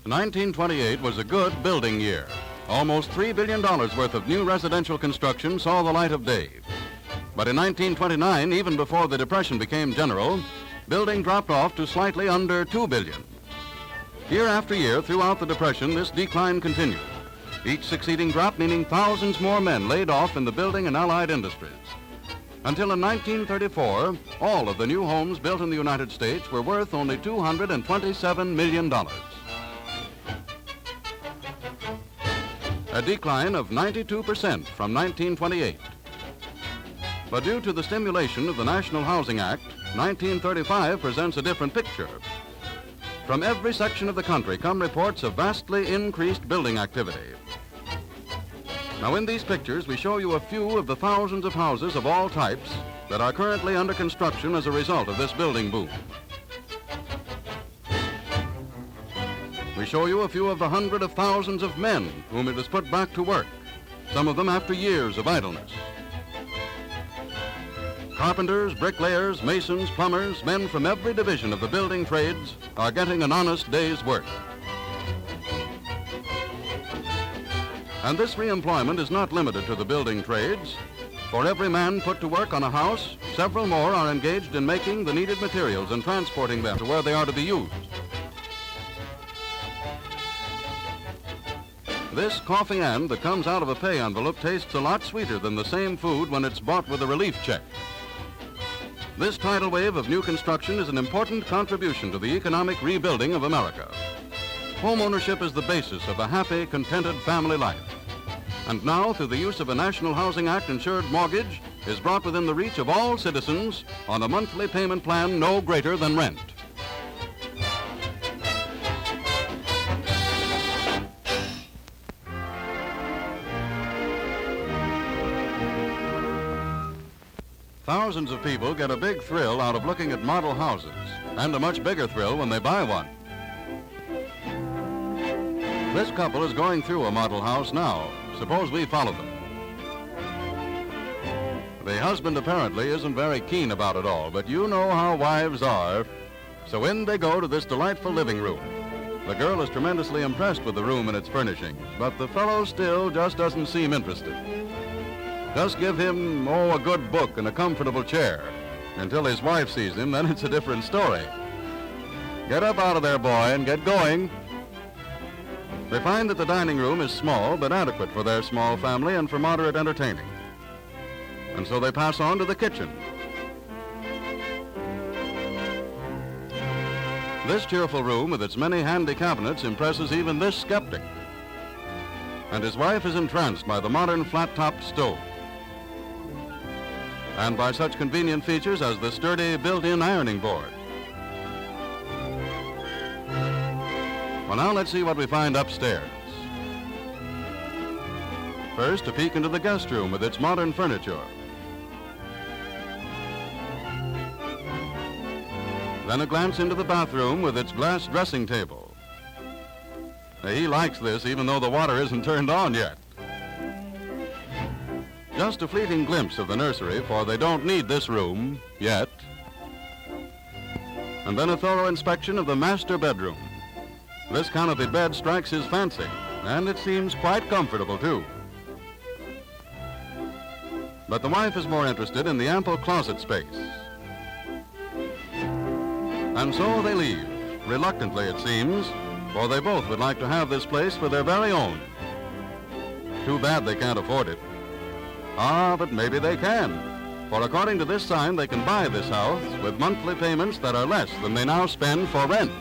...1928 was a good building year. Almost $3 billion worth of new residential construction saw the light of day. But in 1929, even before the Depression became general, building dropped off to slightly under $2 billion. Year after year throughout the Depression, this decline continued. Each succeeding drop meaning thousands more men laid off in the building and allied industries. Until in 1934, all of the new homes built in the United States were worth only $227 million. A decline of 92% from 1928. But due to the stimulation of the National Housing Act, 1935 presents a different picture. From every section of the country come reports of vastly increased building activity. Now in these pictures, we show you a few of the thousands of houses of all types that are currently under construction as a result of this building boom. We show you a few of the hundreds of thousands of men whom it has put back to work, some of them after years of idleness. Carpenters, bricklayers, masons, plumbers, men from every division of the building trades are getting an honest day's work. And this reemployment is not limited to the building trades. For every man put to work on a house, several more are engaged in making the needed materials and transporting them to where they are to be used. This coffee and that comes out of a pay envelope tastes a lot sweeter than the same food when it's bought with a relief check. This tidal wave of new construction is an important contribution to the economic rebuilding of America. Homeownership is the basis of a happy, contented family life. And now, through the use of a National Housing Act insured mortgage, is brought within the reach of all citizens on a monthly payment plan no greater than rent. Thousands of people get a big thrill out of looking at model houses, and a much bigger thrill when they buy one. This couple is going through a model house now. Suppose we follow them. The husband apparently isn't very keen about it all, but you know how wives are. So in they go to this delightful living room. The girl is tremendously impressed with the room and its furnishings, but the fellow still just doesn't seem interested. Just give him, a good book and a comfortable chair. Until his wife sees him, then it's a different story. Get up out of there, boy, and get going. They find that the dining room is small, but adequate for their small family and for moderate entertaining. And so they pass on to the kitchen. This cheerful room with its many handy cabinets impresses even this skeptic. And his wife is entranced by the modern flat-topped stove. And by such convenient features as the sturdy built-in ironing board. Well, now let's see what we find upstairs. First, a peek into the guest room with its modern furniture. Then a glance into the bathroom with its glass dressing table. He likes this even though the water isn't turned on yet. Just a fleeting glimpse of the nursery, for they don't need this room yet. And then a thorough inspection of the master bedroom. This canopied bed strikes his fancy, and it seems quite comfortable, too. But the wife is more interested in the ample closet space. And so they leave, reluctantly it seems, for they both would like to have this place for their very own. Too bad they can't afford it. Ah, but maybe they can, for according to this sign, they can buy this house with monthly payments that are less than they now spend for rent.